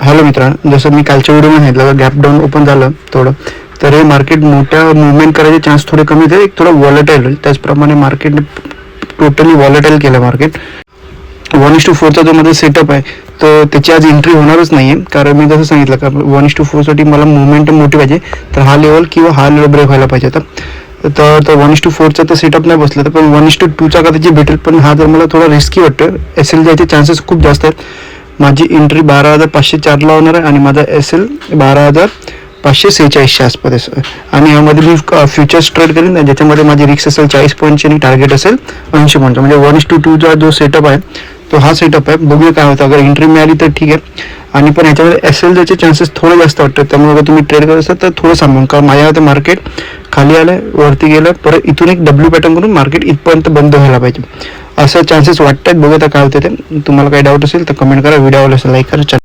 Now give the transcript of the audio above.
Hello मित्रांनो, जसं मी कालच्या व्हिडिओमध्ये सांगितलं गॅप डाऊन ओपन झालं थोडं, तर हे मार्केट मोठ्या मुवमेंट करायचे चान्स थोडे कमी होते, एक थोडं व्हॉलेटाईल होईल. त्याचप्रमाणे मार्केट टोटली व्हॉलेटाईल केलं मार्केट. 1:4चा जो माझा सेटअप आहे तर त्याची आज एंट्री होणारच नाही आहे, कारण मी जसं सांगितलं का 1:4साठी मला मुवमेंट मोठी पाहिजे, तर हा लेवल किंवा हा लेवल ब्रेक व्हायला पाहिजे. तर 1:4चा तर सेटअप नाही बसला, तर पण 1:2चा कदाचित भेटेल, पण हा जर मला थोडा रिस्की वाटतं. SL जायचे चान्सेस खूप जास्त आहेत. माझी एंट्री 12,504ला होणार आहे आणि माझा SL 12,546च्या आसपास आहे. आणि यामध्ये मी फ्युचर्स ट्रेड करेन, ज्याच्यामध्ये माझी रिस्क असेल 40 पॉईंटची आणि टार्गेट असेल 80 पॉईंटचा. म्हणजे 1:2चा जो सेटअप आहे तो हा सेटअप आहे. बघूया काय होतं. अगर एंट्री मिळाली तर ठीक आहे, आणि पण याच्यामध्ये SL जायचे चान्सेस थोडे जास्त वाटतात. त्यामुळे अगर तुम्ही ट्रेड करत असाल तर थोडं सांगून, कारण माझ्या मार्केट खाली आलं, वरती गेलं, परत इथून एक W पॅटर्न करून मार्केट इथपर्यंत बंद व्हायला पाहिजे, असं चान्सेस वाटतात. बघूया काय होते ते. तुम्हाला काही डाऊट असेल तर कमेंट करा, व्हिडिओला लाईक करा.